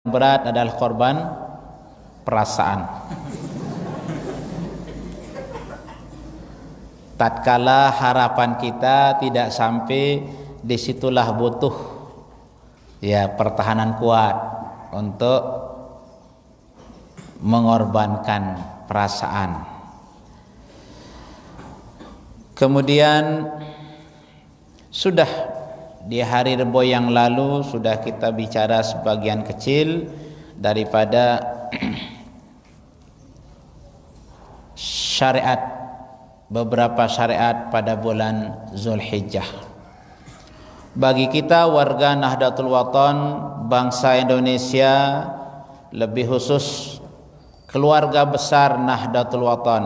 berat adalah korban perasaan. Tatkala harapan kita tidak sampai, disitulah butuh pertahanan kuat untuk mengorbankan perasaan. Kemudian sudah di hari Rebo yang lalu sudah kita bicara sebagian kecil daripada syariat, beberapa syariat pada bulan Zulhijjah. Bagi kita warga Nahdlatul Wathon, bangsa Indonesia, lebih khusus keluarga besar Nahdlatul Wathon,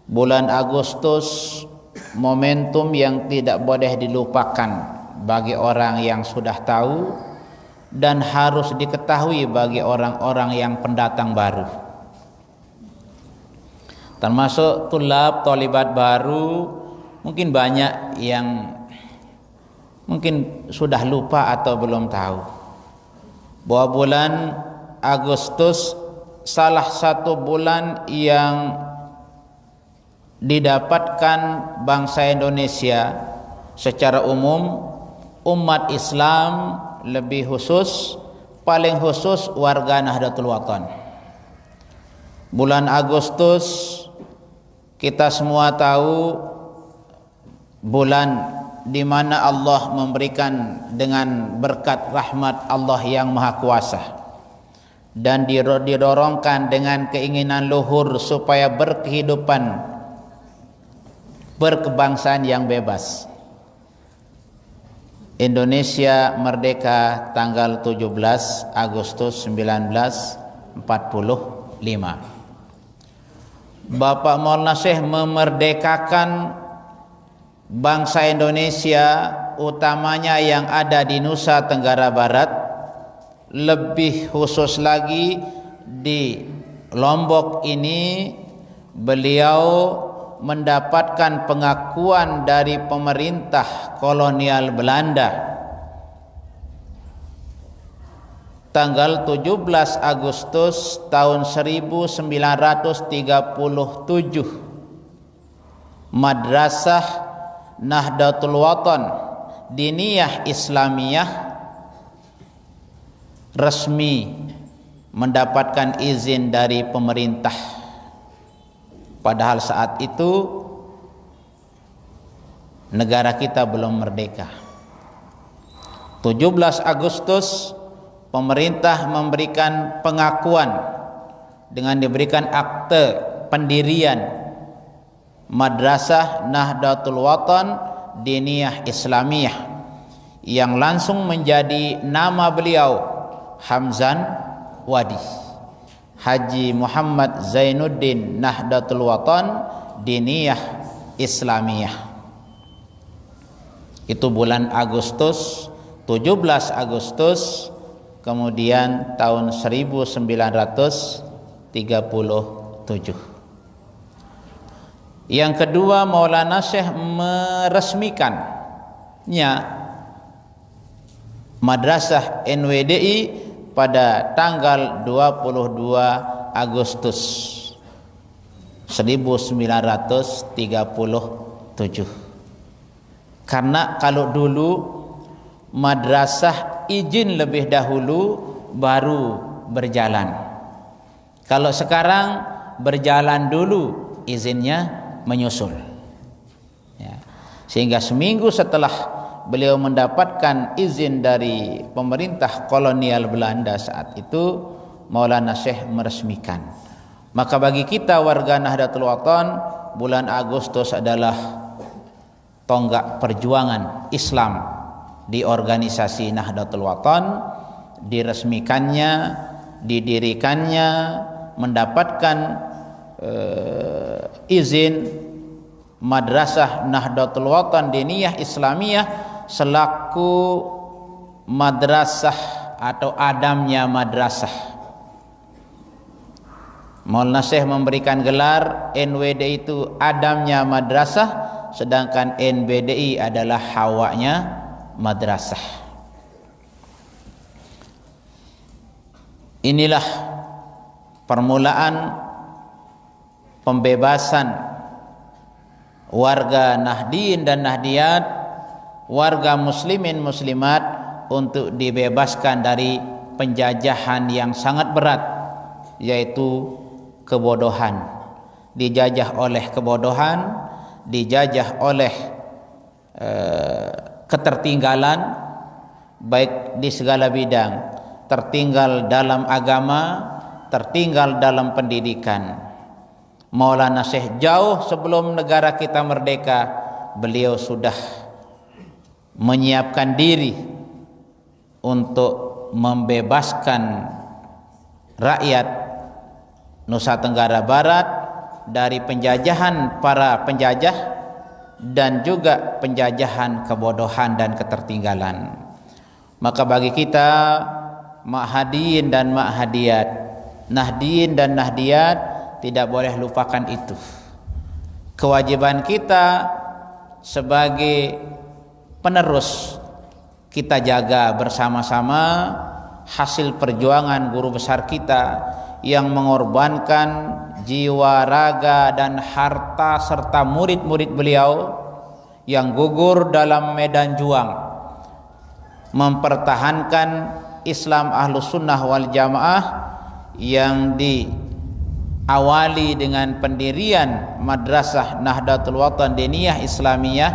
bulan Agustus momentum yang tidak boleh dilupakan bagi orang yang sudah tahu dan harus diketahui bagi orang-orang yang pendatang baru, termasuk tulab tolibat baru. Mungkin banyak yang mungkin sudah lupa atau belum tahu bahwa bulan Agustus salah satu bulan yang didapatkan bangsa Indonesia secara umum, umat Islam lebih khusus, paling khusus warga Nahdlatul Wathon. Bulan Agustus kita semua tahu bulan di mana Allah memberikan dengan berkat rahmat Allah yang Maha Kuasa dan didorongkan dengan keinginan luhur supaya berkebangsaan yang bebas. Indonesia merdeka tanggal 17 Agustus 1945. Bapak Maulana Syekh memerdekakan bangsa Indonesia, utamanya yang ada di Nusa Tenggara Barat, lebih khusus lagi di Lombok ini. Beliau mendapatkan pengakuan dari pemerintah kolonial Belanda tanggal 17 Agustus tahun 1937. Madrasah Nahdlatul Wathon Diniyah Islamiyah resmi mendapatkan izin dari pemerintah. Padahal saat itu negara kita belum merdeka. 17 Agustus pemerintah memberikan pengakuan dengan diberikan akte pendirian Madrasah Nahdlatul Wathon Diniyah Islamiyah, yang langsung menjadi nama beliau Hamzan Wadi, Haji Muhammad Zainuddin Nahdlatul Wathon Diniyah Islamiyah. Itu bulan Agustus, 17 Agustus, kemudian tahun 1937. Yang kedua, Maulana Syekh meresmikannya Madrasah NWDI pada tanggal 22 Agustus 1937. Karena kalau dulu madrasah izin lebih dahulu baru berjalan. Kalau sekarang berjalan dulu, izinnya menyusul. Sehingga seminggu setelah beliau mendapatkan izin dari pemerintah kolonial Belanda saat itu, Maulana Syekh meresmikan. Maka bagi kita warga Nahdlatul Wathon, bulan Agustus adalah tonggak perjuangan Islam di organisasi Nahdlatul Wathon. Diresmikannya, didirikannya, mendapatkan izin Madrasah Nahdlatul Wathon Diniyah Islamiyah selaku madrasah atau adamnya madrasah. Maulana Syekh memberikan gelar NWD itu adamnya madrasah, sedangkan NBDI adalah hawanya madrasah. Inilah permulaan pembebasan warga Nahdien dan Nahdiyat, warga muslimin muslimat, untuk dibebaskan dari penjajahan yang sangat berat, yaitu kebodohan. Dijajah oleh kebodohan, dijajah oleh ketertinggalan, baik di segala bidang, tertinggal dalam agama, tertinggal dalam pendidikan. Maulana Syekh jauh sebelum negara kita merdeka, beliau sudah menyiapkan diri untuk membebaskan rakyat Nusa Tenggara Barat dari penjajahan para penjajah dan juga penjajahan kebodohan dan ketertinggalan. Maka bagi kita Ma'hadiyin dan Ma'hadiyat, Nahdien dan Nahdiyat, tidak boleh lupakan itu. Kewajiban kita sebagai penerus, kita jaga bersama-sama hasil perjuangan guru besar kita yang mengorbankan jiwa, raga dan harta serta murid-murid beliau yang gugur dalam medan juang mempertahankan Islam Ahlus Sunnah wal Jamaah yang diawali dengan pendirian Madrasah Nahdlatul Watan Diniyah Islamiyah,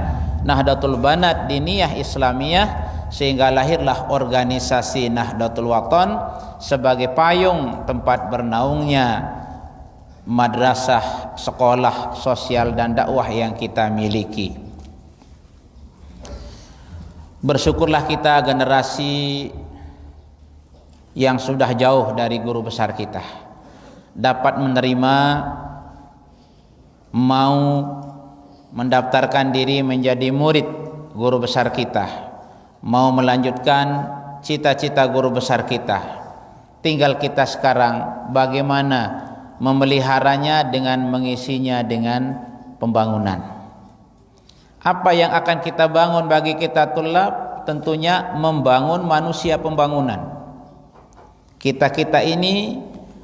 Nahdlatul Banat Diniyah Islamiyah, sehingga lahirlah organisasi Nahdlatul Watan sebagai payung tempat bernaungnya madrasah, sekolah sosial dan dakwah yang kita miliki. Bersyukurlah kita generasi yang sudah jauh dari guru besar kita dapat menerima, mau mendaftarkan diri menjadi murid guru besar kita, mau melanjutkan cita-cita guru besar kita. Tinggal kita sekarang bagaimana memeliharanya dengan mengisinya dengan pembangunan. Apa yang akan kita bangun bagi kita tulab? Tentunya membangun manusia pembangunan. Kita ini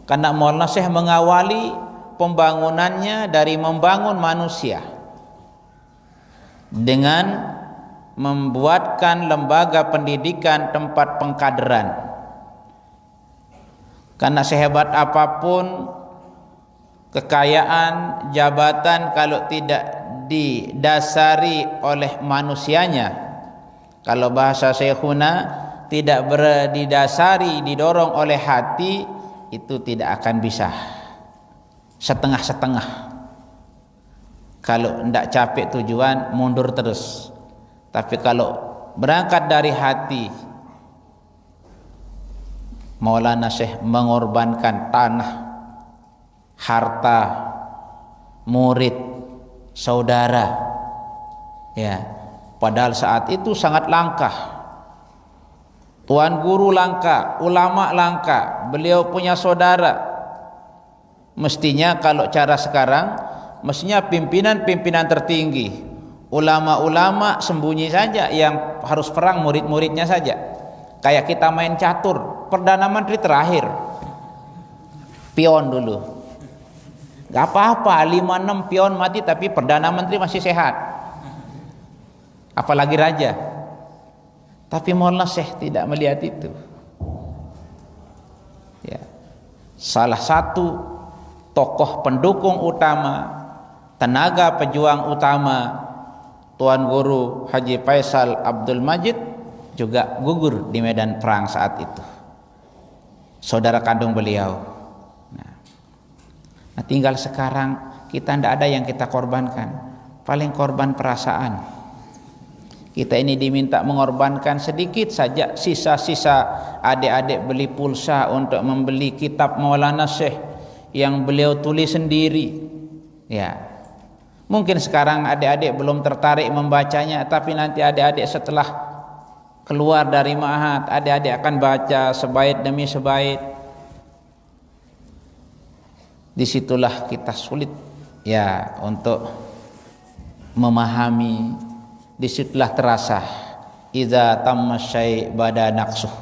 karena Maulana Syekh mengawali pembangunannya dari membangun manusia dengan membuatkan lembaga pendidikan tempat pengkaderan. Karena sehebat apapun kekayaan, jabatan, kalau tidak didasari oleh manusianya, kalau bahasa Syekhuna tidak berdasari, didorong oleh hati, itu tidak akan bisa. Setengah-setengah. Kalau tidak capek tujuan, mundur terus. Tapi kalau berangkat dari hati, Maulana Syekh mengorbankan tanah, harta, murid, saudara, ya, padahal saat itu sangat langka. Tuan guru langka, ulama langka, beliau punya saudara. Mestinya kalau cara sekarang, mestinya pimpinan-pimpinan tertinggi, ulama-ulama sembunyi saja, yang harus perang murid-muridnya saja. Kayak kita main catur, Perdana Menteri terakhir, pion dulu. Gak apa-apa, 5-6 pion mati tapi Perdana Menteri masih sehat. Apalagi raja. Tapi Maulana Syekh tidak melihat itu. Ya. Salah satu tokoh pendukung utama, tenaga pejuang utama, Tuan Guru Haji Faisal Abdul Majid juga gugur di medan perang saat itu. Saudara kandung beliau. Nah, tinggal sekarang kita tidak ada yang kita korbankan, paling korban perasaan. Kita ini diminta mengorbankan sedikit saja, sisa-sisa adik-adik beli pulsa untuk membeli kitab Maulana Syekh yang beliau tulis sendiri. Ya, mungkin sekarang adik-adik belum tertarik membacanya, tapi nanti adik-adik setelah keluar dari ma'had, adik-adik akan baca sebait demi sebait. Disitulah kita sulit ya untuk memahami. Disitulah terasa idza tamma syai' bada naqsuh.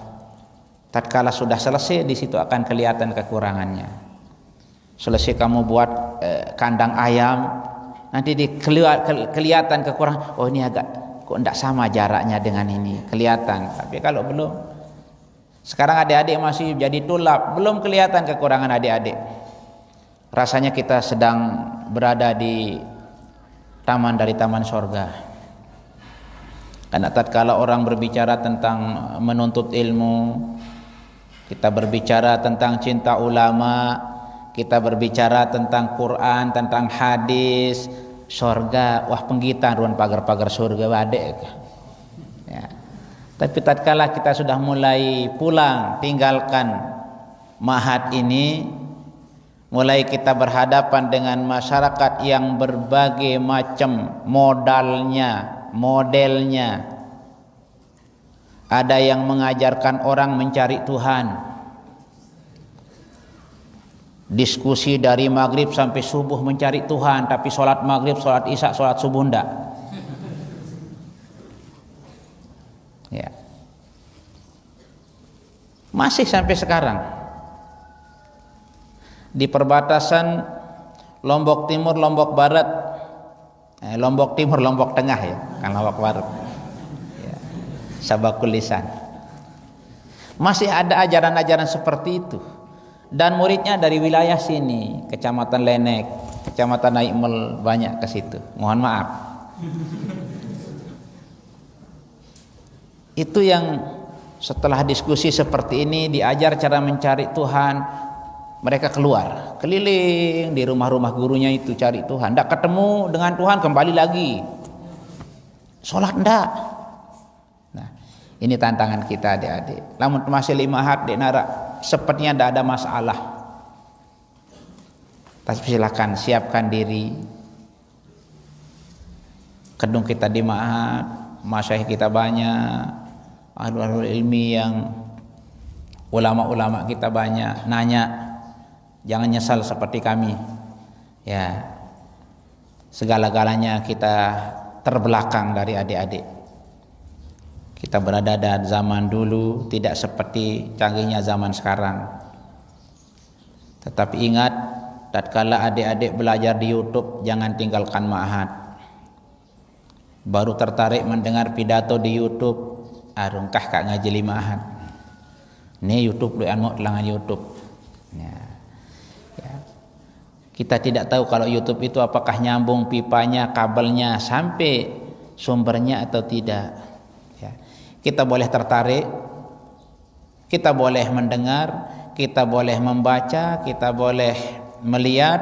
Tatkala sudah selesai, di situ akan kelihatan kekurangannya. Selesai kamu buat kandang ayam, nanti kelihatan kekurangan. Oh, ini agak kok tidak sama jaraknya dengan ini, kelihatan. Tapi kalau belum, sekarang adik-adik masih jadi tulab, belum kelihatan kekurangan adik-adik. Rasanya kita sedang berada di taman dari taman sorga. Karena tatkala orang berbicara tentang menuntut ilmu, kita berbicara tentang cinta ulama, kita berbicara tentang Quran, tentang hadis, sorga, wah penggitan ruang pagar-pagar surga wadek. Ya. Tapi tatkala kita sudah mulai pulang, tinggalkan ma'had ini, mulai kita berhadapan dengan masyarakat yang berbagai macam modelnya. Ada yang mengajarkan orang mencari Tuhan, diskusi dari maghrib sampai subuh mencari Tuhan, tapi sholat maghrib, sholat isya, sholat subuh enggak. Ya. Masih sampai sekarang di perbatasan Lombok Timur, Lombok Barat, Lombok Timur, Lombok Tengah ya, kan Lombok Barat. Ya. Sabakul lisan. Masih ada ajaran-ajaran seperti itu. Dan muridnya dari wilayah sini, Kecamatan Lenek, Kecamatan Naikmel, banyak ke situ. Mohon maaf. Itu yang setelah diskusi seperti ini, diajar cara mencari Tuhan, mereka keluar, keliling di rumah-rumah gurunya itu cari Tuhan. Tidak ketemu dengan Tuhan, kembali lagi. Sholat enggak. Nah, ini tantangan kita adik-adik. Lamun masih 5 hari di narak, sepertinya tidak ada masalah. Tapi silakan siapkan diri. Kedung kita di ma'had, masyayikh kita banyak, ahli ilmi yang ulama-ulama kita banyak, nanya, jangan nyesal seperti kami. Ya, segala-galanya kita terbelakang dari adik-adik. Kita berada di zaman dulu, tidak seperti canggihnya zaman sekarang. Tetapi ingat, tatkala adik-adik belajar di YouTube, jangan tinggalkan ma'had. Baru tertarik mendengar pidato di YouTube, arungkah kak ngaji ma'had. Ini YouTube lu anu telangan YouTube. Ya. Ya. Kita tidak tahu kalau YouTube itu apakah nyambung pipanya, kabelnya sampai sumbernya atau tidak. Ya. Kita boleh tertarik, kita boleh mendengar, kita boleh membaca, kita boleh melihat,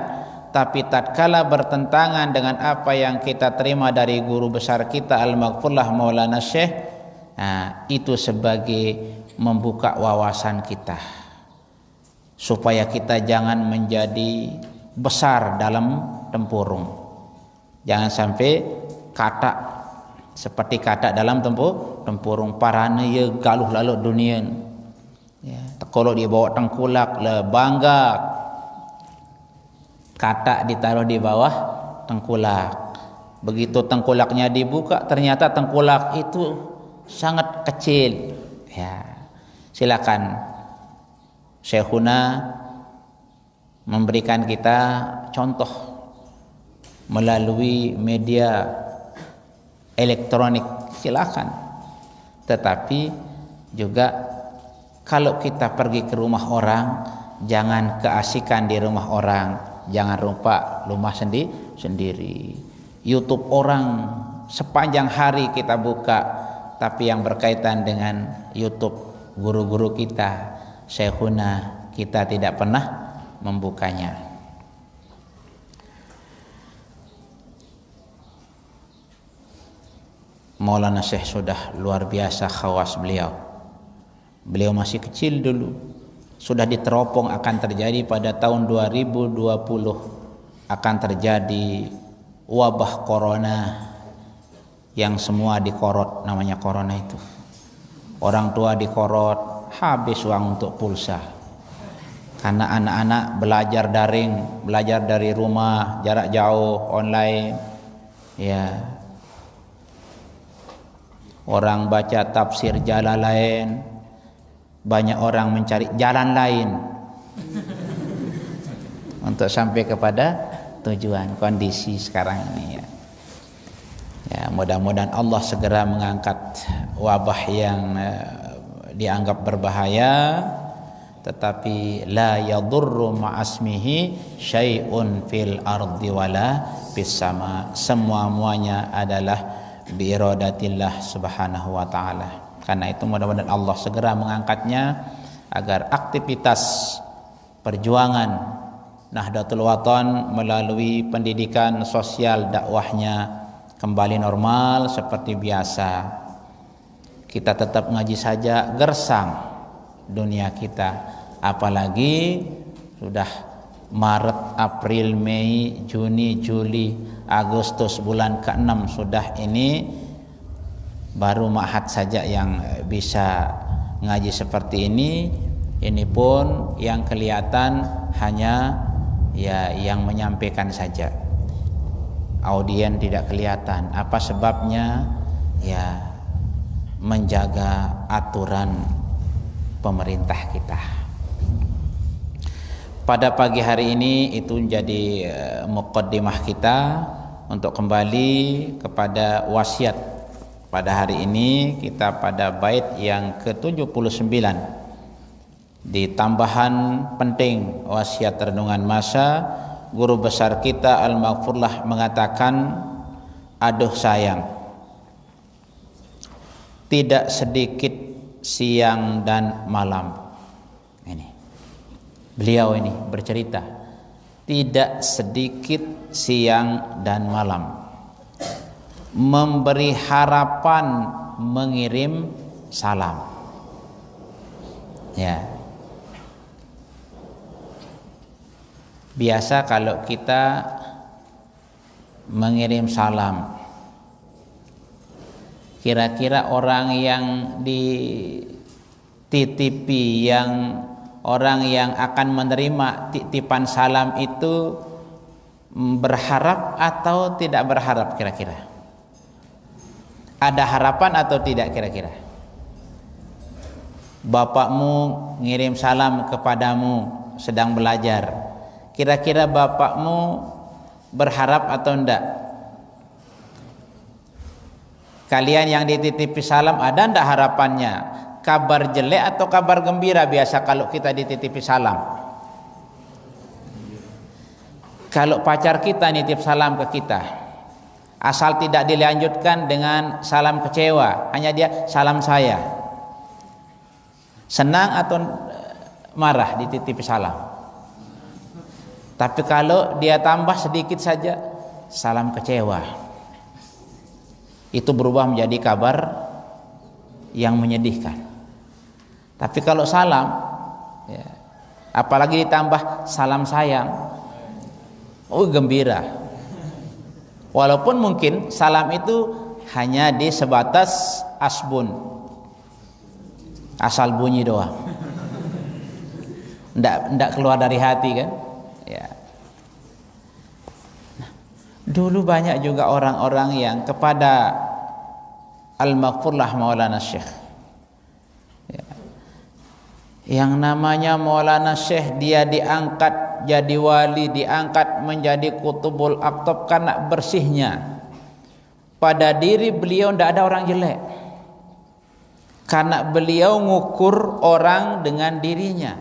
tapi tatkala bertentangan dengan apa yang kita terima dari guru besar kita Al-Maghfurlah Maulana Syekh, nah, itu sebagai membuka wawasan kita supaya kita jangan menjadi besar dalam tempurung. Jangan sampai kata seperti kata dalam tempurung, parane ye galuh lalu dunia. Ya, kalau dia bawa tengkulak le bangga, kata ditaruh di bawah tengkulak. Begitu tengkulaknya dibuka, ternyata tengkulak itu sangat kecil. Ya, silakan Syekhuna memberikan kita contoh melalui media elektronik, silakan. Tetapi juga kalau kita pergi ke rumah orang, jangan keasikan di rumah orang, jangan lupa rumah sendiri. YouTube orang sepanjang hari kita buka, tapi yang berkaitan dengan YouTube guru-guru kita, Syekhuna, kita tidak pernah membukanya. Maulana Syekh sudah luar biasa khawas beliau. Beliau masih kecil dulu, sudah diteropong akan terjadi pada tahun 2020 akan terjadi wabah corona yang semua dikorot, namanya corona itu. Orang tua dikorot, habis uang untuk pulsa. Karena anak-anak belajar daring, belajar dari rumah, jarak jauh, online. Ya. Orang baca tafsir Jalalain banyak orang mencari jalan lain untuk sampai kepada tujuan. Kondisi sekarang ini ya. Ya, mudah-mudahan Allah segera mengangkat wabah yang dianggap berbahaya, tetapi la yadurru ma'asmihi syai'un fil ardi wala fis sama. Semua-muanya adalah bi iradatillah subhanahu wa ta'ala. Karena itu mudah-mudahan Allah segera mengangkatnya agar aktivitas perjuangan Nahdlatul Watan melalui pendidikan sosial dakwahnya kembali normal seperti biasa. Kita tetap ngaji saja gersang dunia kita, apalagi sudah Maret, April, Mei, Juni, Juli, Agustus, bulan ke-6 sudah ini. Baru ma'had saja yang bisa ngaji seperti ini. Ini pun yang kelihatan hanya ya yang menyampaikan saja, audien tidak kelihatan. Apa sebabnya? Ya menjaga aturan pemerintah kita. Pada pagi hari ini itu menjadi muqaddimah kita untuk kembali kepada wasiat. Pada hari ini kita pada bait yang ke-79 di tambahan penting wasiat renungan masa. Guru besar kita Al-Maghfurlah mengatakan, aduh sayang, tidak sedikit siang dan malam. Ini beliau ini bercerita, tidak sedikit siang dan malam memberi harapan, mengirim salam. Ya, biasa kalau kita mengirim salam, kira-kira orang yang dititipi, yang orang yang akan menerima titipan salam itu berharap atau tidak berharap kira-kira? Ada harapan atau tidak kira-kira? Bapakmu ngirim salam kepadamu sedang belajar. Kira-kira bapakmu berharap atau enggak? Kalian yang dititipi salam, ada enggak harapannya? Kabar jelek atau kabar gembira biasa kalau kita dititipi salam? Kalau pacar kita nitip salam ke kita, asal tidak dilanjutkan dengan salam kecewa, hanya dia salam saya, senang atau marah dititipi salam? Tapi kalau dia tambah sedikit saja salam kecewa, itu berubah menjadi kabar yang menyedihkan. Tapi kalau salam ya, apalagi ditambah salam sayang, oh gembira. Walaupun mungkin salam itu hanya di sebatas asbun, asal bunyi doang, ndak keluar dari hati kan? Ya. Nah, dulu banyak juga orang-orang yang kepada Al-Maghfurlah Maulana Syekh, ya, yang namanya Maulana Syekh, dia diangkat jadi wali, diangkat menjadi kutubul aktab karena bersihnya. Pada diri beliau tidak ada orang jelek, karena beliau ngukur orang dengan dirinya.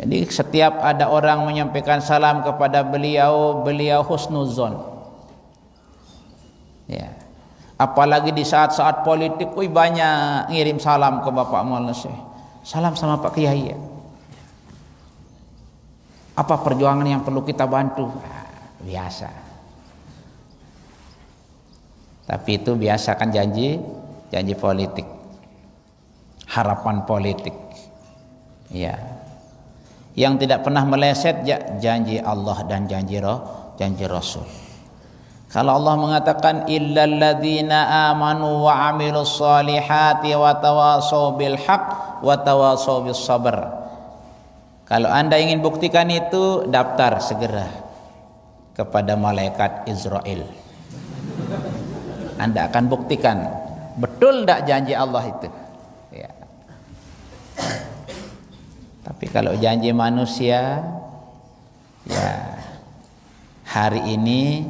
Jadi setiap ada orang menyampaikan salam kepada beliau, beliau husnuzon. Ya. Apalagi di saat-saat politik, banyak ngirim salam ke Bapak Maulana Syekh. Salam sama Pak Kiai ya. Apa perjuangan yang perlu kita bantu? Biasa. Tapi itu biasa kan janji politik, harapan politik. Ya. Yang tidak pernah meleset janji Allah dan janji Rasul. Kalau Allah mengatakan illal ladzina amanu wa amilus solihati wa tawassaw bil haqq wa tawassaw bis sabr. Kalau Anda ingin buktikan itu, daftar segera kepada malaikat Israel. Anda akan buktikan betul tidak janji Allah itu. Ya. Tapi kalau janji manusia, ya hari ini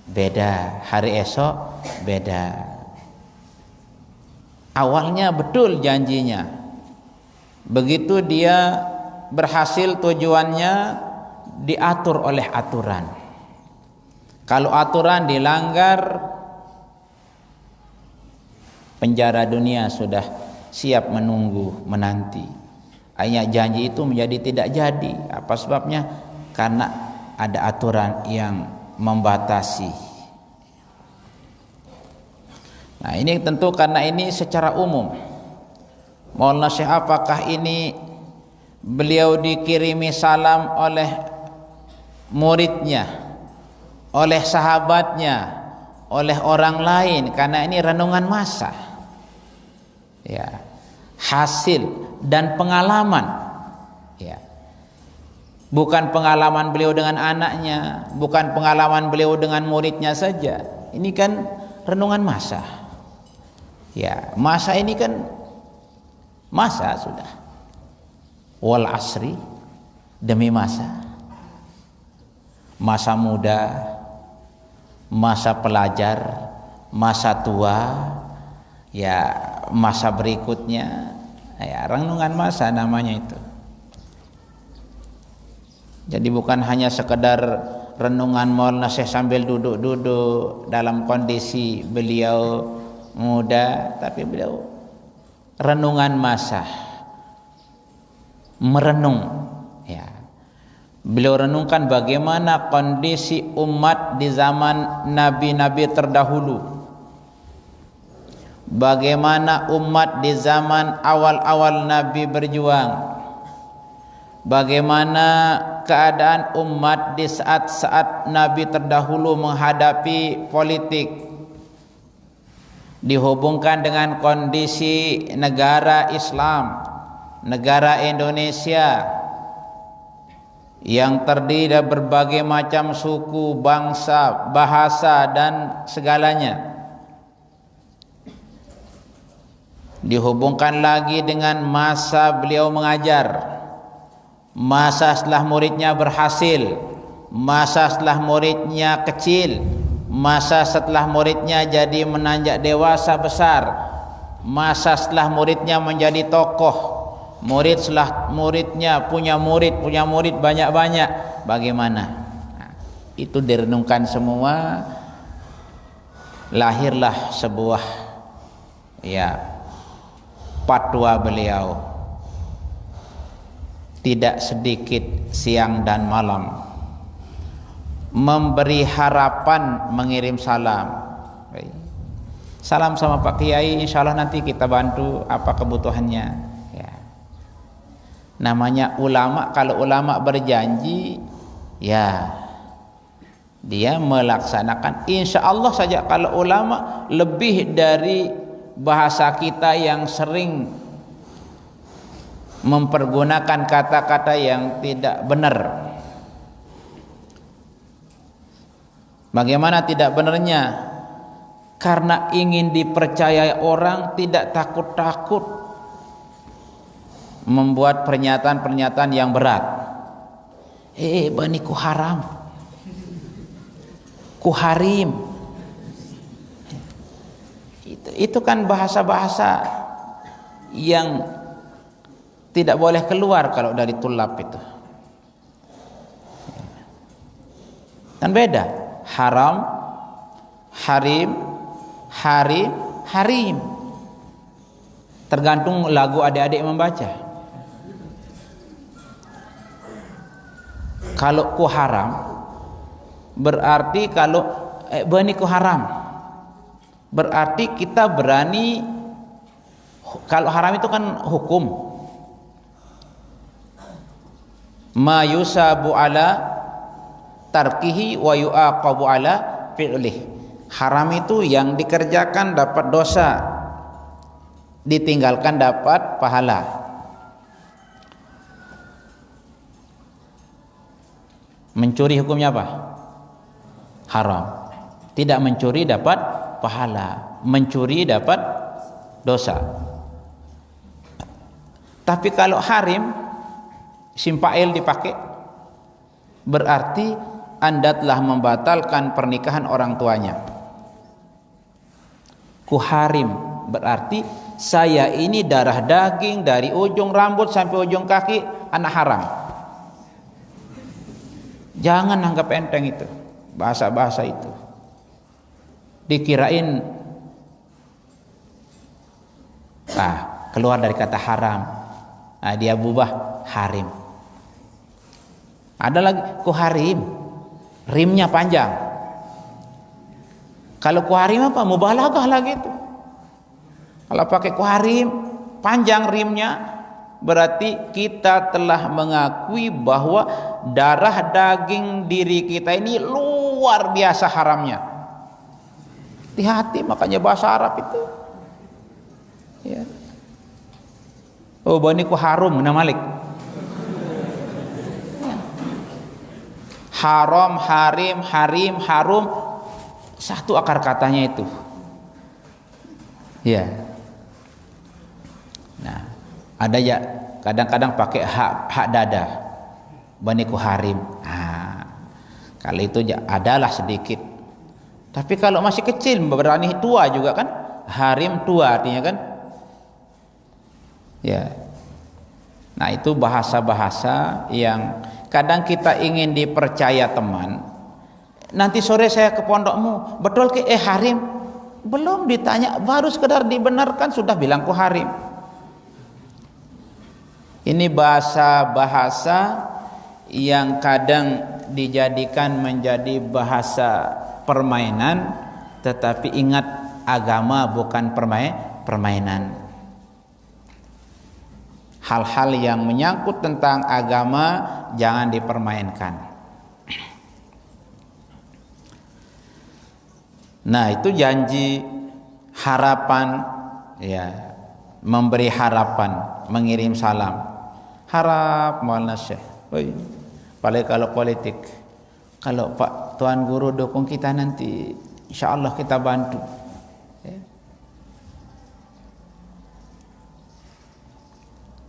beda, hari esok beda. Awalnya betul janjinya, begitu dia berhasil tujuannya diatur oleh aturan. Kalau aturan dilanggar, penjara dunia sudah siap menunggu, menanti. Akhirnya janji itu menjadi tidak jadi. Apa sebabnya? Karena ada aturan yang membatasi. Nah, ini tentu karena ini secara umum. Maulana Syekh, apakah ini beliau dikirimi salam oleh muridnya, oleh sahabatnya, oleh orang lain? Karena ini renungan masa, ya, hasil dan pengalaman, ya, bukan pengalaman beliau dengan anaknya, bukan pengalaman beliau dengan muridnya saja. Ini kan renungan masa, ya, masa ini kan masa sudah, wal asri, demi masa, masa muda, masa pelajar, masa tua, ya masa berikutnya, ya renungan masa namanya itu. Jadi bukan hanya sekedar renungan Maulana Syekh sambil duduk-duduk dalam kondisi beliau muda, tapi beliau renungan masa, merenung, ya. Beliau renungkan bagaimana kondisi umat di zaman nabi-nabi terdahulu, bagaimana umat di zaman awal-awal nabi berjuang, bagaimana keadaan umat di saat-saat nabi terdahulu menghadapi politik, dihubungkan dengan kondisi negara Islam, negara Indonesia yang terdiri dari berbagai macam suku, bangsa, bahasa dan segalanya. Dihubungkan lagi dengan masa beliau mengajar, masa setelah muridnya berhasil, masa setelah muridnya kecil, masa setelah muridnya jadi menanjak dewasa besar, masa setelah muridnya menjadi tokoh, murid setelah muridnya punya murid banyak-banyak, bagaimana? Nah, itu direnungkan semua, lahirlah sebuah, ya, fatwa beliau. Tidak sedikit siang dan malam memberi harapan, mengirim salam. Salam sama Pak Kiai, insya Allah nanti kita bantu apa kebutuhannya, ya. Namanya ulama, kalau ulama berjanji, ya dia melaksanakan. Insya Allah saja kalau ulama lebih dari bahasa kita yang sering mempergunakan kata-kata yang tidak benar. Bagaimana tidak benarnya? Karena ingin dipercayai orang, tidak takut-takut membuat pernyataan-pernyataan yang berat. Bani ku haram, ku harim. Itu kan bahasa-bahasa yang tidak boleh keluar kalau dari tulab itu. Kan beda. Haram, harim, harim, harim. Tergantung lagu adik-adik membaca. Kalau ku haram berarti kalau bani ku haram, berarti kita berani. Kalau haram itu kan hukum, ma yusabu ala tarkihi wa yu'aqabu ala fi'lih. Haram itu yang dikerjakan dapat dosa, ditinggalkan dapat pahala. Mencuri hukumnya apa? Haram. Tidak mencuri dapat pahala, mencuri dapat dosa. Tapi kalau harim simpail dipakai, berarti Anda telah membatalkan pernikahan orang tuanya. Kuharim berarti saya ini darah daging dari ujung rambut sampai ujung kaki anak haram. Jangan anggap enteng itu, bahasa-bahasa itu. Dikirain keluar dari kata haram, dia berubah harim. Ada lagi kuharim, rimnya panjang. Kalau kuharim apa? Mubalaghah lagi itu. Kalau pakai kuharim panjang rimnya, berarti kita telah mengakui bahwa darah daging diri kita ini luar biasa haramnya. Hati-hati, makanya bahasa Arab itu. Ya. Oh, bani ku harum na Malik. Haram, harim, harim, harum, satu akar katanya itu. Ya. Nah, ada ya kadang-kadang pakai hak dada. Bani ku harim. Kalau itu ya adalah sedikit. Tapi kalau masih kecil berani tua juga kan? Harim tua artinya kan? Ya. Nah, itu bahasa-bahasa yang kadang kita ingin dipercaya teman. Nanti sore saya ke pondokmu, betul ke harim? Belum ditanya, baru sekedar dibenarkan sudah bilang ku harim. Ini bahasa-bahasa yang kadang dijadikan menjadi bahasa permainan, tetapi ingat agama bukan permainan. Hal-hal yang menyangkut tentang agama jangan dipermainkan. Nah, itu janji, harapan, ya, memberi harapan, mengirim salam. Harap Maulana Syekh. Apalagi kalau politik. Kalau Pak Tuan Guru dukung kita nanti, insya Allah kita bantu.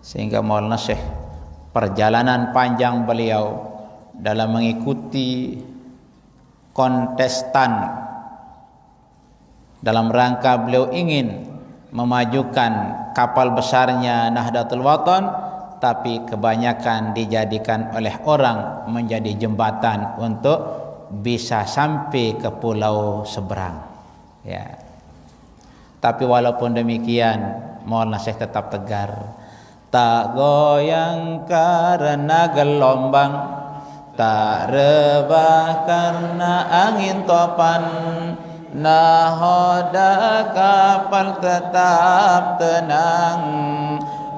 Sehingga Maulana Syekh perjalanan panjang beliau dalam mengikuti kontestan dalam rangka beliau ingin memajukan kapal besarnya Nahdlatul Watan, tapi kebanyakan dijadikan oleh orang menjadi jembatan untuk bisa sampai ke pulau seberang. Ya. Tapi walaupun demikian, Maulana Syekh tetap tegar. Tak goyang karena gelombang, tak rebah karena angin topan, nahoda kapal tetap tenang,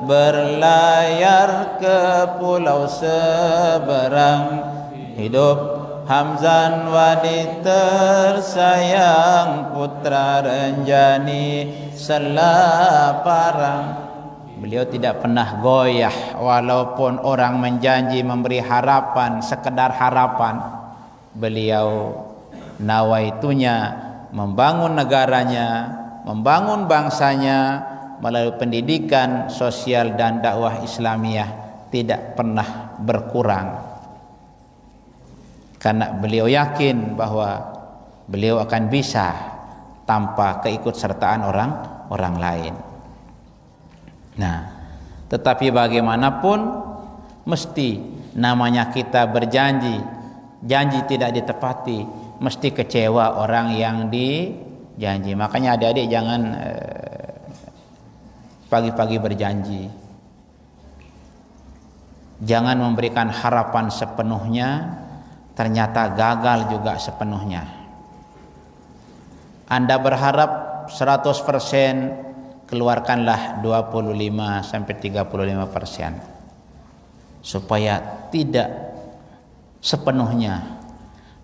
berlayar ke pulau seberang. Hidup Hamzan Wadi tersayang, putra Renjani Selaparang. Beliau tidak pernah goyah walaupun orang menjanji memberi harapan, sekedar harapan. Beliau nawaitunya membangun negaranya, membangun bangsanya melalui pendidikan sosial dan dakwah Islamiyah, tidak pernah berkurang. Karena beliau yakin bahwa beliau akan bisa tanpa keikutsertaan orang lain. Nah, tetapi bagaimanapun mesti namanya kita berjanji, janji tidak ditepati, mesti kecewa orang yang dijanji. Makanya adik-adik jangan pagi-pagi berjanji. Jangan memberikan harapan sepenuhnya, ternyata gagal juga sepenuhnya. Anda berharap 100%, keluarkanlah 25 sampai 35% supaya tidak sepenuhnya.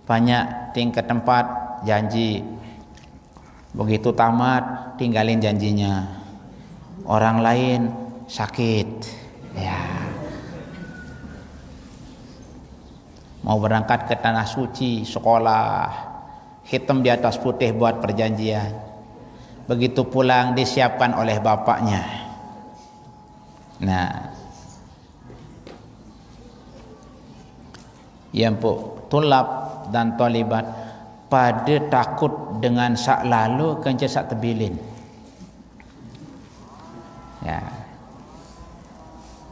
Banyak tingkat tempat janji, begitu tamat tinggalin janjinya. Orang lain sakit, ya, mau berangkat ke tanah suci, sekolah, hitam di atas putih buat perjanjian. Begitu pulang disiapkan oleh bapaknya. Nah, yang pok tulab dan talibat pada takut dengan sak lalu kenca sak tebilin. Ya.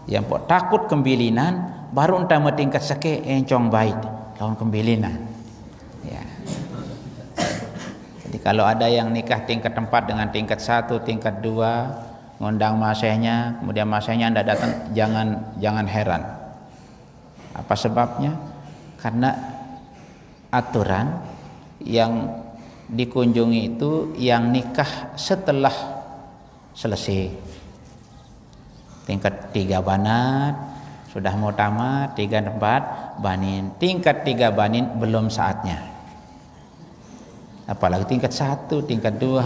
Yang pok takut kembilinan baru entah tingkat sake encong baik lawan kembilinan. Ya. Jadi kalau ada yang nikah tingkat 4 dengan tingkat 1, tingkat 2, ngundang masehnya, kemudian masehnya anda datang, jangan heran. Apa sebabnya? Karena aturan yang dikunjungi itu yang nikah setelah selesai. Tingkat 3 banat sudah mau tamat, 3 4 banin. Tingkat 3 banin belum saatnya. Apalagi tingkat 1, tingkat 2.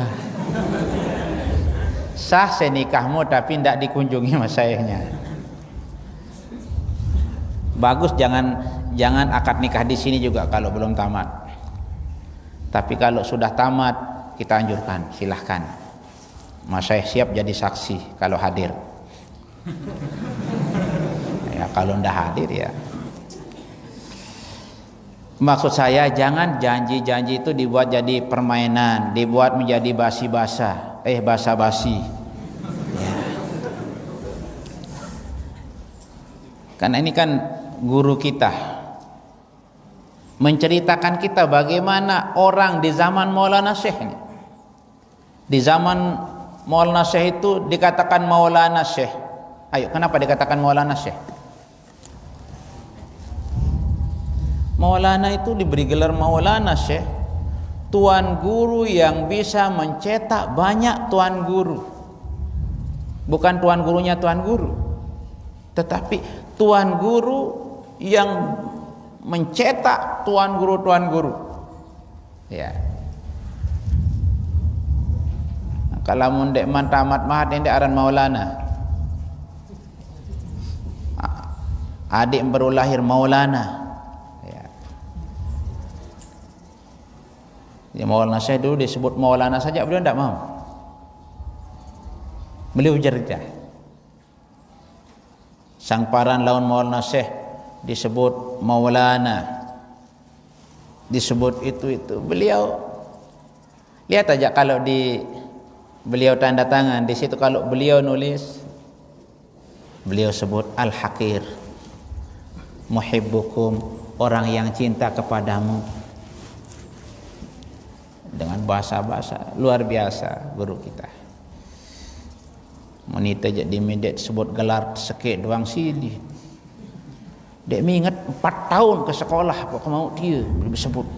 Sah senikahmu tapi tidak dikunjungi masayahnya. Bagus jangan akad nikah di sini juga kalau belum tamat. Tapi kalau sudah tamat kita anjurkan, silahkan. Masyayikh siap jadi saksi kalau hadir. Ya kalau ndak hadir ya. Maksud saya jangan janji-janji itu dibuat jadi permainan, dibuat menjadi basa-basi. Ya. Karena ini kan guru kita menceritakan kita bagaimana orang di zaman Maulana Syekh ini. Di zaman Maulana Syekh itu dikatakan Maulana Syekh. Ayo, kenapa dikatakan Maulana Syekh? Maulana itu diberi gelar Maulana Syekh, tuan guru yang bisa mencetak banyak tuan guru. Bukan tuan gurunya tuan guru, tetapi tuan guru yang mencetak tuan guru. Ya. Nah, kalau mundek man tamat mahat ini aran Maulana. Adik baru lahir Maulana. Ya, Maulana Syekh dulu disebut Maulana saja beliau tidak mau. Beliau cerita. Sang paran lawan Maulana Syekh disebut Maulana. Disebut itu. Beliau lihat aja kalau di beliau tanda tangan di situ kalau beliau nulis beliau sebut Al-Hakir. Muhibbukum, orang yang cinta kepadamu. Dengan bahasa-bahasa luar biasa guru kita. Monita jadi media sebut gelar sekit doang sini. Dek ingat 4 tahun ke sekolah kok mau dia disebut.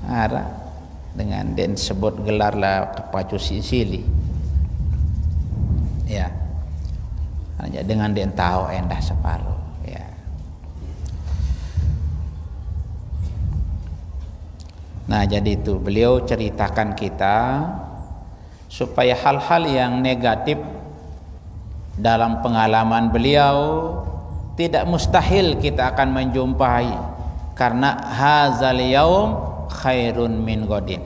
Ara dengan den sebut gelar lah kepacu sili. Ya. Hanya dengan den tahu endah separuh. Nah jadi itu beliau ceritakan kita supaya hal-hal yang negatif dalam pengalaman beliau tidak mustahil kita akan menjumpai, karena hazal yaum khairun min godin.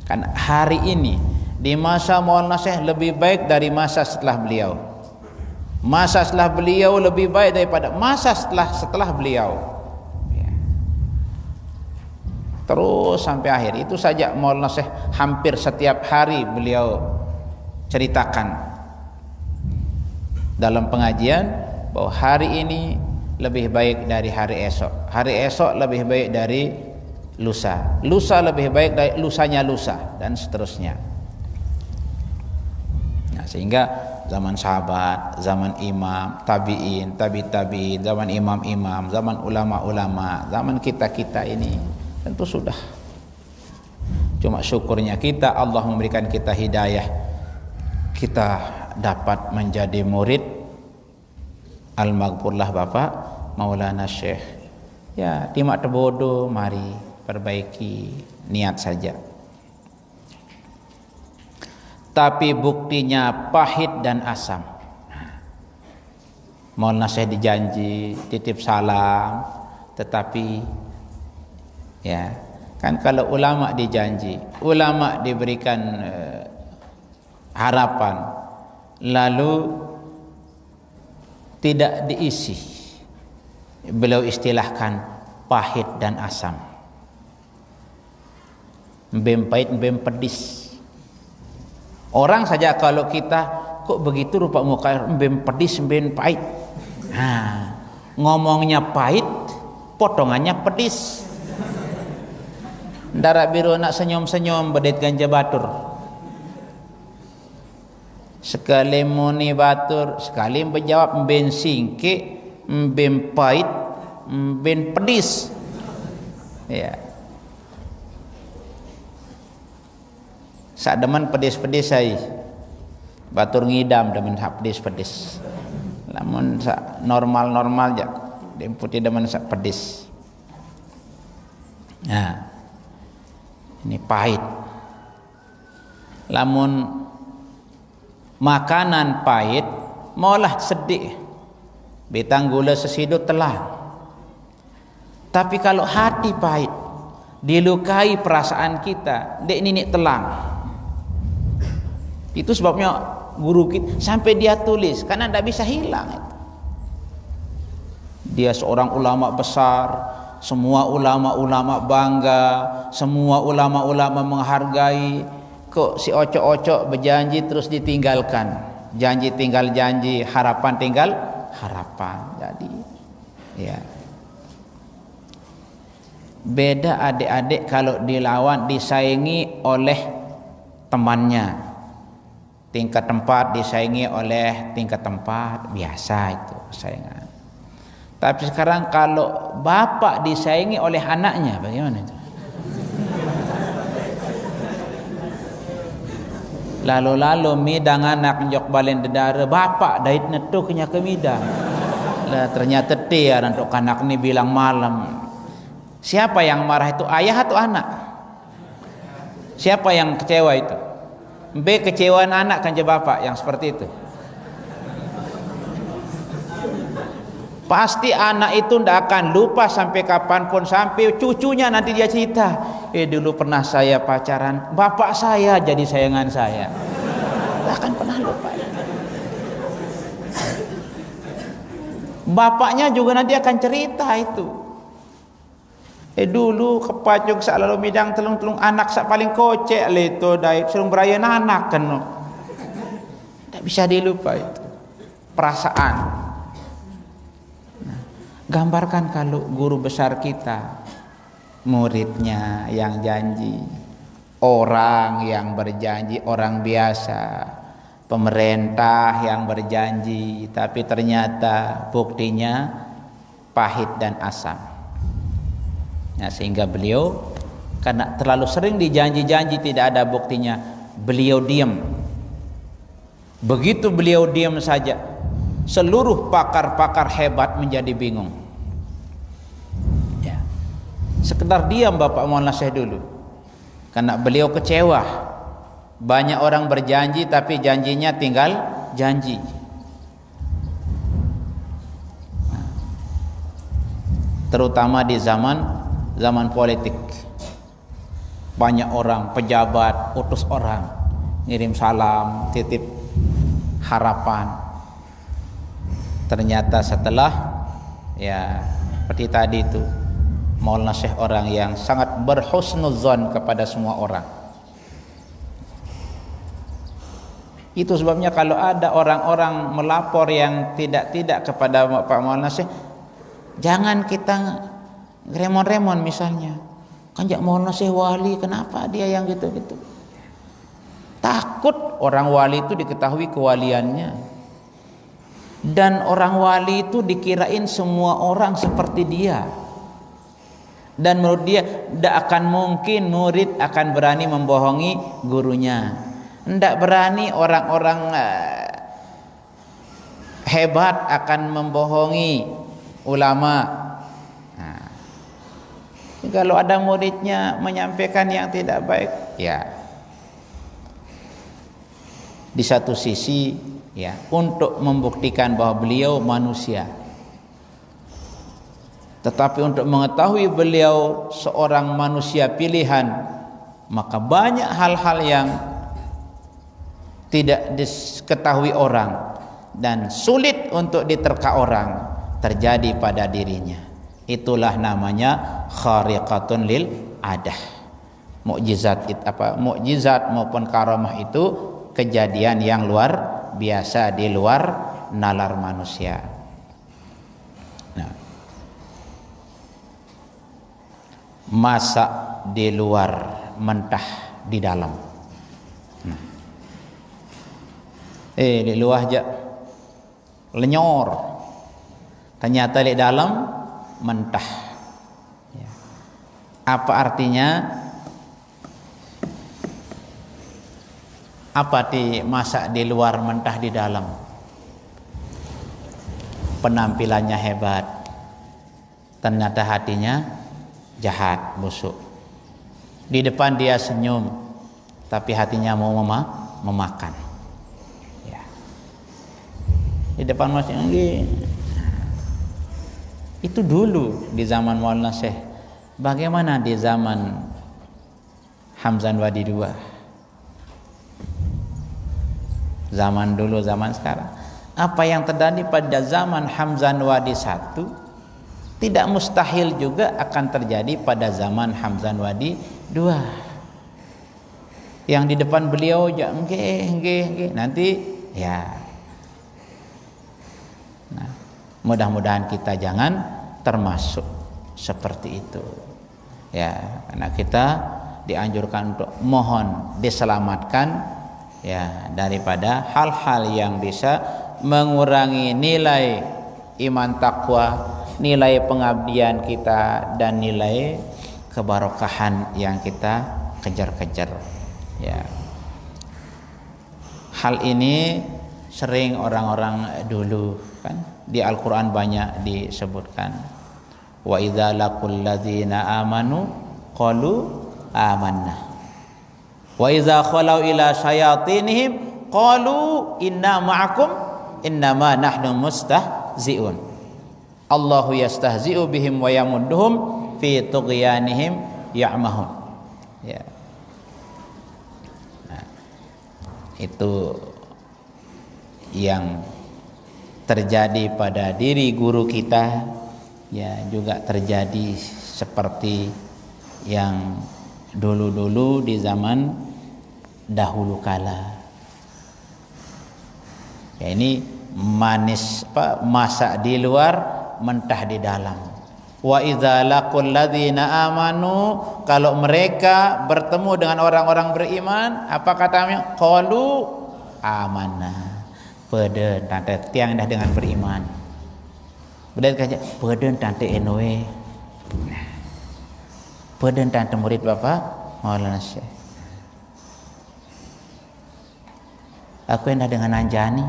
Kan hari ini di masa Maulana Syekh lebih baik dari masa setelah beliau. Masa setelah beliau lebih baik daripada masa setelah beliau. Terus sampai akhir. Itu saja Maulana Syekh hampir setiap hari beliau ceritakan dalam pengajian bahwa hari ini lebih baik dari hari esok, hari esok lebih baik dari lusa, lusa lebih baik dari lusanya lusa, dan seterusnya. Nah, sehingga zaman sahabat, zaman imam, tabi'in, tabi'in, zaman imam-imam, zaman ulama-ulama, zaman kita-kita ini tentu sudah. Cuma syukurnya kita Allah memberikan kita hidayah, kita dapat menjadi murid al-maghfurlah Bapak Maulana Syekh. Ya, timak terbodoh, mari perbaiki niat saja. Tapi buktinya pahit dan asam. Maulana Syekh dijanji titip salam, tetapi ya, kan kalau ulama dijanji, ulama diberikan harapan, lalu tidak diisi. Beliau istilahkan pahit dan asam. Mbem pahit, mbem pedis. Orang saja kalau kita kok begitu rupa muka, mbem pedis, mbem pahit. Nah, ngomongnya pahit, potongannya pedis. Darah biru nak senyum-senyum bedit ganja batur. Sekali muni batur, sekali menjawab mben singke, mben pahit, mben pedis. Ya. Sak demen pedis-pedis saya. Batur ngidam demen sak pedis-pedis. Lamun sak normal-normal aja. Demputi demen sak pedis. Nah. Ini pahit. Lamun makanan pahit maulah sedih. Betang gula sesidut telah. Tapi kalau hati pahit, dilukai perasaan kita, dek ini telang. Itu sebabnya guru kita sampai dia tulis karena tidak bisa hilang itu. Dia seorang ulama besar, semua ulama-ulama bangga, semua ulama-ulama menghargai. Kok si ocok-ocok berjanji terus ditinggalkan. Janji tinggal janji, harapan tinggal harapan. Jadi ya. Beda adik-adik kalau dilawan disaingi oleh temannya. Tingkat tempat disaingi oleh tingkat tempat, biasa itu persaingan. Tapi sekarang kalau bapak disaingi oleh anaknya, bagaimana itu? Lalu-lalu midang anak njok balen dedara, bapak dait netuknya ke midang. Lah ternyata dia untuk anak ni bilang malam. Siapa yang marah itu, ayah atau anak? Siapa yang kecewa itu? B kecewaan anak kan je bapak yang seperti itu. Pasti anak itu tidak akan lupa sampai kapanpun, sampai cucunya nanti dia cerita, dulu pernah saya pacaran, bapak saya jadi sayangan saya. Tidak akan pernah lupa. Bapaknya juga nanti akan cerita itu. Dulu kepacung sak lalu midang telung-telung anak sak paling kocek le itu dai serung berayan anak kan. Tak bisa dilupa itu. Perasaan. Nah, gambarkan kalau guru besar kita, muridnya yang janji, orang yang berjanji, orang biasa, pemerintah yang berjanji, tapi ternyata buktinya pahit dan asam. Nah, sehingga beliau karena terlalu sering dijanji-janji tidak ada buktinya, beliau diam. Begitu beliau diam saja, seluruh pakar-pakar hebat menjadi bingung. Ya. Sekedar diam Bapak mohon nasihat dulu. Karena beliau kecewa. Banyak orang berjanji tapi janjinya tinggal janji. Terutama di zaman politik, banyak orang pejabat utus orang ngirim salam, titip harapan. Ternyata setelah ya seperti tadi itu mau nasihat orang yang sangat berhusnuzon kepada semua orang. Itu sebabnya kalau ada orang-orang melapor yang tidak kepada Pak Maulana Syekh, jangan kita remon-remon misalnya. Kan jak Maulana Syekh wali, kenapa dia yang gitu-gitu? Takut orang wali itu diketahui kewaliannya. Dan orang wali itu dikirain semua orang seperti dia. Dan menurut dia tidak akan mungkin murid akan berani membohongi gurunya. Tidak berani orang-orang hebat akan membohongi ulama. Kalau ada muridnya menyampaikan yang tidak baik, ya di satu sisi ya untuk membuktikan bahwa beliau manusia, tetapi untuk mengetahui beliau seorang manusia pilihan, maka banyak hal-hal yang tidak diketahui orang dan sulit sulit untuk diterka orang terjadi pada dirinya. Itulah namanya khariqatun lil adah. Mukjizat maupun karamah itu kejadian yang luar biasa di luar nalar manusia. Nah, masak di luar, mentah di dalam. Nah. Di luar aja lenyor, ternyata di dalam mentah. Ya. Apa artinya? Apa dimasak di luar, mentah di dalam? Penampilannya hebat, ternyata hatinya jahat, busuk. Di depan dia senyum, tapi hatinya mau memakan. Ya. Di depan masih itu dulu di zaman Maulana Syekh. Bagaimana di zaman Hamzan Wadi II? Zaman dulu, zaman sekarang. Apa yang terjadi pada zaman Hamzan Wadi I tidak mustahil juga akan terjadi pada zaman Hamzan Wadi II. Yang di depan beliau nanti ya. Nah, mudah-mudahan kita jangan termasuk seperti itu. Ya, karena kita dianjurkan untuk mohon diselamatkan ya daripada hal-hal yang bisa mengurangi nilai iman takwa, nilai pengabdian kita, dan nilai kebarokahan yang kita kejar-kejar. Ya. Hal ini sering orang-orang dulu kan di Al-Qur'an banyak disebutkan. Wa idza laqul ladzina amanu qalu amanna. Wa idza khalau ila syayatinihim qalu inna ma'akum innama nahnu mustahzi'un. Allahu yastahzi'u bihim wa yamudduhum fi tughyanihim ya'mahun. Ya. Nah, itu yang terjadi pada diri guru kita, ya juga terjadi seperti yang dulu-dulu di zaman dahulu kala. Ya, ini masak di luar, mentah di dalam. Wa idza laqul ladzina amanu, kalau mereka bertemu dengan orang-orang beriman, apa katanya? Qalu amanna. Pada tante tiang dah dengan beriman. Bedak kaca, pada tante enoe. Pada tante murid Bapak Maulana Syekh. Aku yang dah dengan anjani.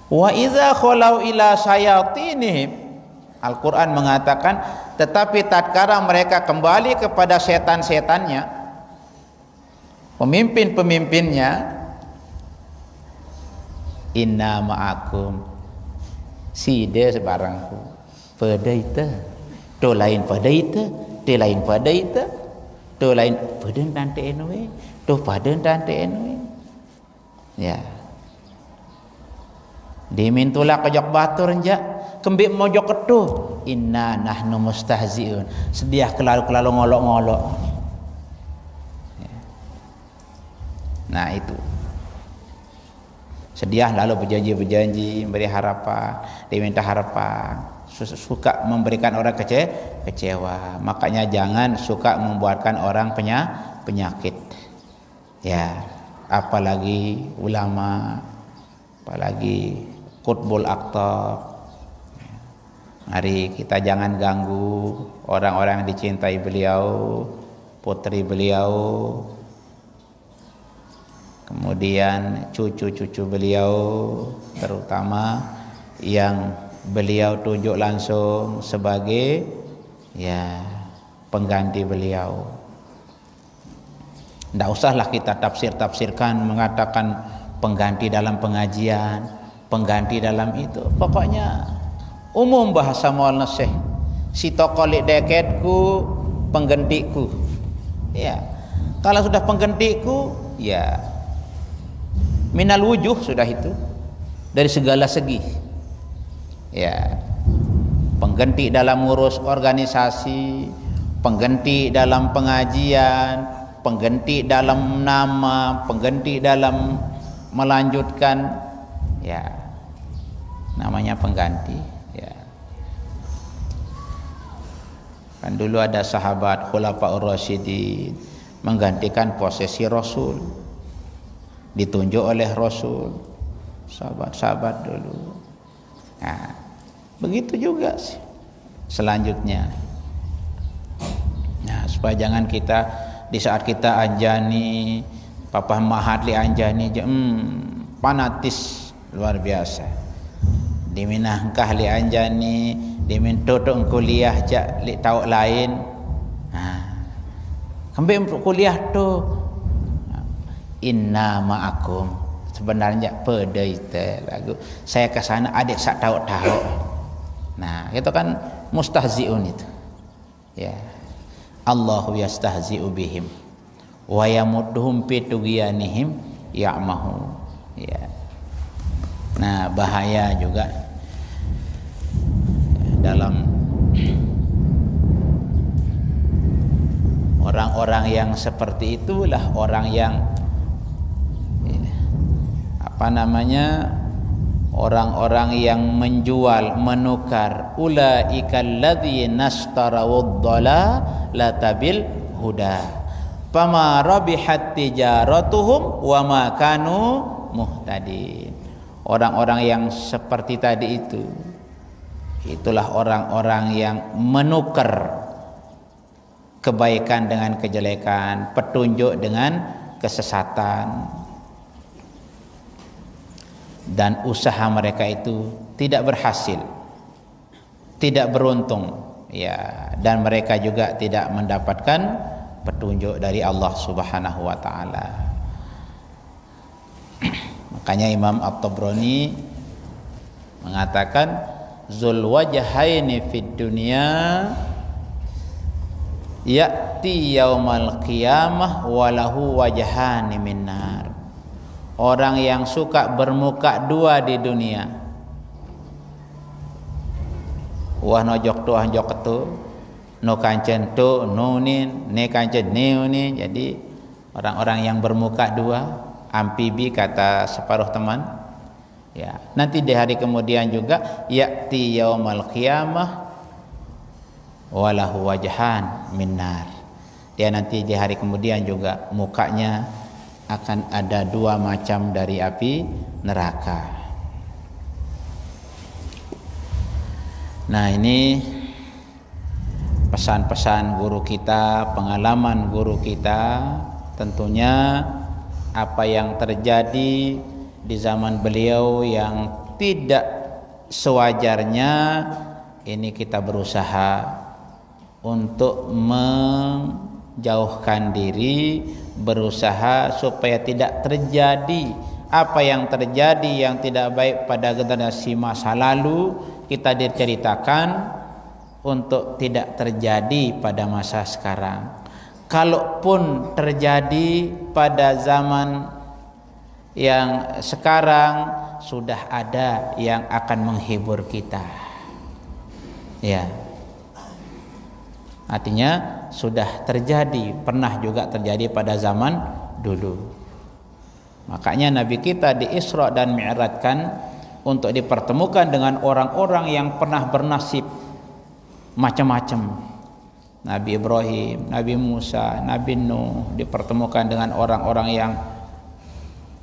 Wa idza khalau ila syayatinihim, Al-Quran mengatakan, tetapi tatkala mereka kembali kepada setan-setannya, pemimpin-pemimpinnya, inna ma'akum, sida sebarangku, pada itu, to lain pada itu, to lain pada itu, to lain pada tante enwe, to pada tante enwe. Ya. Dimintulak kejak batur enjak, kembik mojok ketuh. Inna nahnu mustahzi'un. Sedia kelalu-kelalu ngolok-ngolok. Ya. Nah itu. Sedia lalu berjanji-berjanji, memberi harapan, diminta harapan. Suka memberikan orang kecewa. Makanya jangan suka membuatkan orang penyakit. Ya. Apalagi ulama, apalagi qutbul aqtab. Mari kita jangan ganggu orang-orang yang dicintai beliau, putri beliau, kemudian cucu-cucu beliau, terutama yang beliau tunjuk langsung sebagai ya pengganti beliau. Tidak usahlah kita tafsir-tafsirkan mengatakan pengganti dalam pengajian, pengganti dalam itu. Pokoknya umum bahasa Maulana Syekh, si tokolik deketku, penggantiku. Ya, kalau sudah penggantiku, ya minal wujuh sudah itu. dari segala segi. Ya, pengganti dalam ngurus organisasi, pengganti dalam pengajian, pengganti dalam nama, pengganti dalam melanjutkan, ya, namanya pengganti. Ya, kan dulu ada sahabat Khulafaur Rasyidin menggantikan posisi Rasul, ditunjuk oleh Rasul, sahabat-sahabat dulu. Nah, begitu juga sih selanjutnya. Nah, supaya jangan kita di saat kita anjani Papa Mahat li anjani fanatis luar biasa. Diminahkah li anjani, diminta untuk kuliah jak li tahu lain. Kembali kuliah tu inna ma'akum, sebenarnya pada itu lagu saya ke sana adik sak tahu-tahu. Nah, itu kan mustahziun itu. Ya. Allahu yastahzi'u bihim wa yamudduhum fi tughyanihim ya'mahu. Ya. Nah, bahaya juga dalam orang-orang yang seperti itulah orang yang orang-orang yang menjual, menukar ulaikal ladzina nastarawud dhalala bil huda fama rabihat tijaratuhum wa ma kanu muhtadin. Orang-orang yang seperti tadi itulah orang-orang yang menukar kebaikan dengan kejelekan, petunjuk dengan kesesatan, dan usaha mereka itu tidak berhasil, tidak beruntung, ya, dan mereka juga tidak mendapatkan petunjuk dari Allah Subhanahu wa taala. Makanya Imam At-Tabrani mengatakan zul wajhaini fid dunya ya'ti yaumal qiyamah walahu wajhani minnar. Orang yang suka bermuka dua di dunia, wah nojok tu anjok tu no kancen tu nunin ne kancen neunin. Jadi orang-orang yang bermuka dua, amfibi kata separuh teman, ya, nanti di hari kemudian juga ya'ti yaumal qiyamah walahu wajhan minnar. Dia nanti di hari kemudian juga mukanya akan ada dua macam dari api neraka. Nah, ini pesan-pesan guru kita, pengalaman guru kita. Tentunya apa yang terjadi di zaman beliau yang tidak sewajarnya, ini kita berusaha untuk menjauhkan diri, berusaha supaya tidak terjadi apa yang terjadi yang tidak baik pada generasi masa lalu, kita diceritakan untuk tidak terjadi pada masa sekarang. Kalaupun terjadi pada zaman yang sekarang, sudah ada yang akan menghibur kita, ya. Artinya sudah terjadi, pernah juga terjadi pada zaman dulu. Makanya Nabi kita di Isra dan Mi'rajkan untuk dipertemukan dengan orang-orang yang pernah bernasib macam-macam. Nabi Ibrahim, Nabi Musa, Nabi Nuh dipertemukan dengan orang-orang yang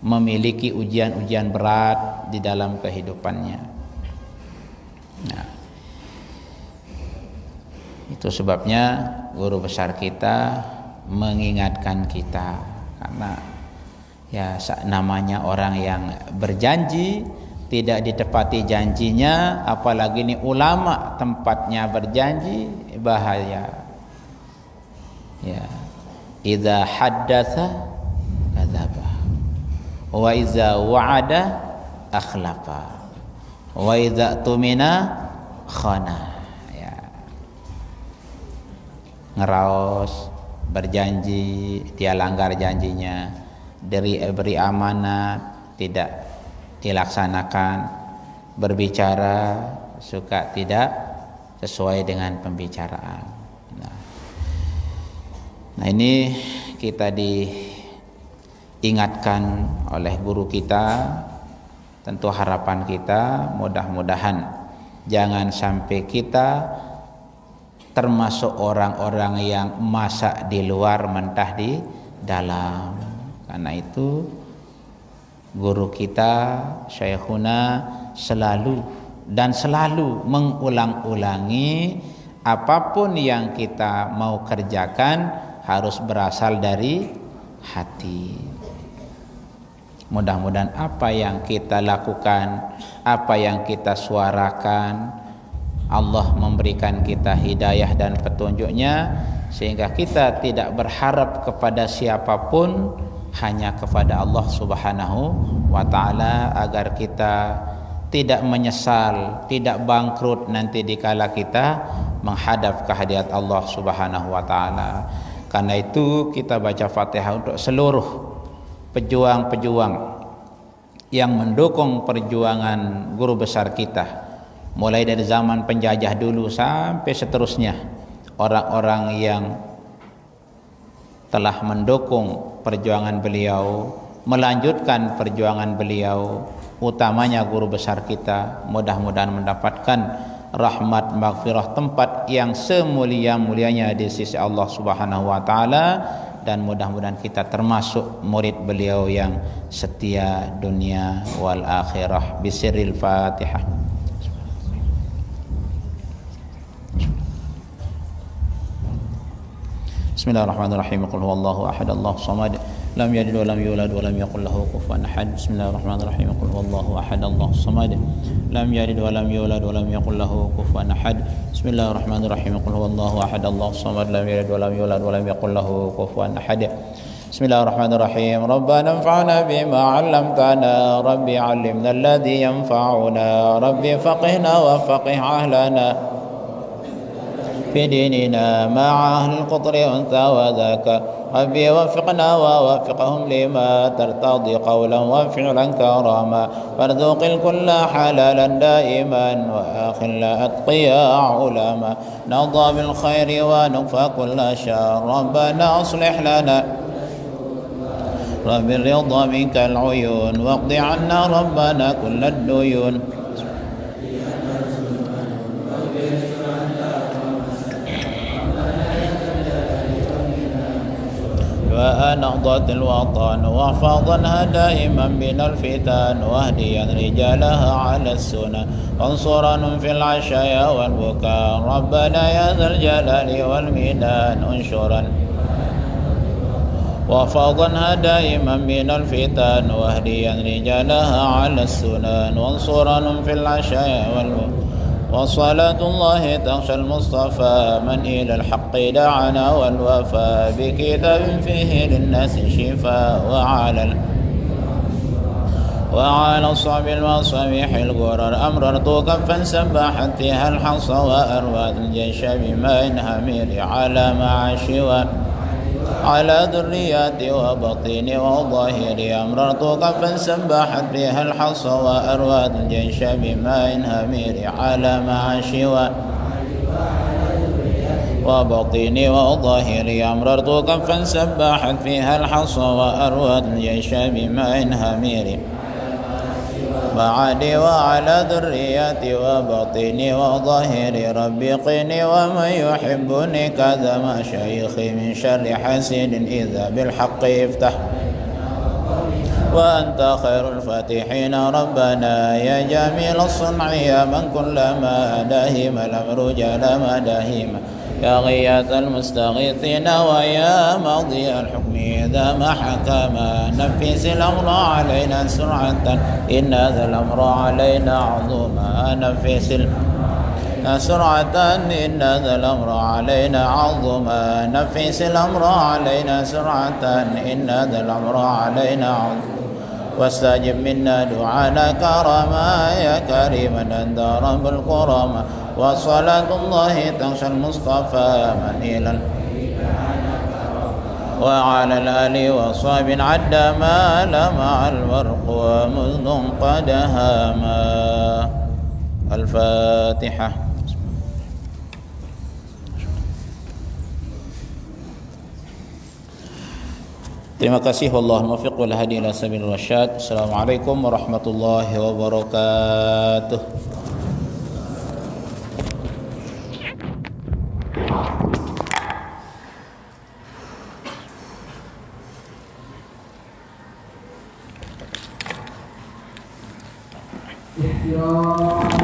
memiliki ujian-ujian berat di dalam kehidupannya. Nah, itu sebabnya guru besar kita mengingatkan kita, karena ya namanya orang yang berjanji tidak ditepati janjinya, apalagi ini ulama tempatnya berjanji, bahaya. Ya, idza haddatsa kadzaba wa idza wa'ada akhlafa wa idza tumina khana. Ngeraos, berjanji dia langgar janjinya, beri amanat tidak dilaksanakan, berbicara suka tidak sesuai dengan pembicaraan. Nah ini kita diingatkan oleh guru kita, tentu harapan kita mudah-mudahan jangan sampai kita termasuk orang-orang yang masak di luar mentah di dalam. Karena itu guru kita Syekhuna selalu mengulang-ulangi apapun yang kita mau kerjakan harus berasal dari hati. Mudah-mudahan apa yang kita lakukan, apa yang kita suarakan, Allah memberikan kita hidayah dan petunjuknya, sehingga kita tidak berharap kepada siapapun, hanya kepada Allah Subhanahu wa ta'ala, agar kita tidak menyesal, tidak bangkrut nanti dikala kita menghadap kehadirat Allah Subhanahu wa ta'ala. Karena itu kita baca Fatihah untuk seluruh pejuang-pejuang yang mendukung perjuangan guru besar kita, mulai dari zaman penjajah dulu sampai seterusnya. Orang-orang yang telah mendukung perjuangan beliau, melanjutkan perjuangan beliau, utamanya guru besar kita, mudah-mudahan mendapatkan rahmat maghfirah, tempat yang semulia-mulianya di sisi Allah Subhanahu wa taala, dan mudah-mudahan kita termasuk murid beliau yang setia dunia wal akhirah. Bisirril Fatihah. Bismillahirrahmanirrahim. Qul huwallahu ahad, Allahus samad, lam yalid wa lam yulad wa lam yakul lahu kufuwan ahad. Bismillahirrahmanirrahim. Qul huwallahu ahad, Allahus samad, lam yalid wa lam yulad wa lam yakul lahu kufuwan ahad. Bismillahirrahmanirrahim. Qul huwallahu ahad, Allahus samad, lam yalid wa lam yulad wa lam yakul lahu kufuwan ahad. Bismillahirrahmanirrahim. Rabbana anfa'na bima 'allamtana, rabbi 'allimna alladhi yanfa'una, rabbi faqihna wa faqih ahlana في ديننا مع أهل القطر أنثى وذاك، ربي وفقنا ووفقهم لما ترتضي قولا وفعلا كراما، وارزق الكل حلالا دائما وآخر أتقياء علما، نرضى بالخير ونكفى كل شر، ربنا أصلح لنا رب الرضا منك العيون، واقض عنا ربنا كل الديون. ونهضة الوطن واحفظنها دائما من الفتن، واهديا رجالها على السنن، وانصرنا في العشايا والبكاء، ربنا يا ذا الجلال والمنان، انشرا واحفظنها دائما من الفتن، واهديا رجالها على السنن، وانصرنا في العشايا والبكاء. وصلاة الله تغشى المصطفى من إلى الحق دعنا والوفاء، بكتاب فيه للناس شفاء، وعلى الصعب المصابيح الغرر أمررت كفا سبحت فيها الحصى، وأرواد الجيش بماء همير على معاشي على ذريات وبطين وظاهر، أمررت كفا سبحت فيها الحصى، وأرواد الجيش بماء همير على معاشي وبطين وظاهر، أمررت كفا سبحت فيها الحصى، وأرواد الجيش بماء همير بعدي وعلى ذرياتي وبطيني وظاهري، ربي قني ومن يحبني كذا مشايخي من شر حسد إذا بالحق يفتح، وأنت خير الفاتحين ربنا يا جميل الصنع يا من كلما داهم الأمر جل مداهم، يا غياث المستغيثين ويا ماضي الحكم إذا ما حكم، نفس الأمر علينا سرعة إن ذا الأمر علينا عظوما، نفس سرعة إن ذا الأمر علينا عظوما، نفس الأمر علينا سرعة إن ذا الأمر علينا عظوما، واستجب منا دعانا كرما يا كريما أنت رب الكرما، وصلاة الله تغشى المصطفى من إلى وعلى الآل وصحبه عد ما لمع البرق ومذ قد هاما. الفاتحة. Terima kasih. Wallahu muwaffiq wal hadi ila sabilir rasyad. Assalamualaikum warahmatullahi wabarakatuh. Ya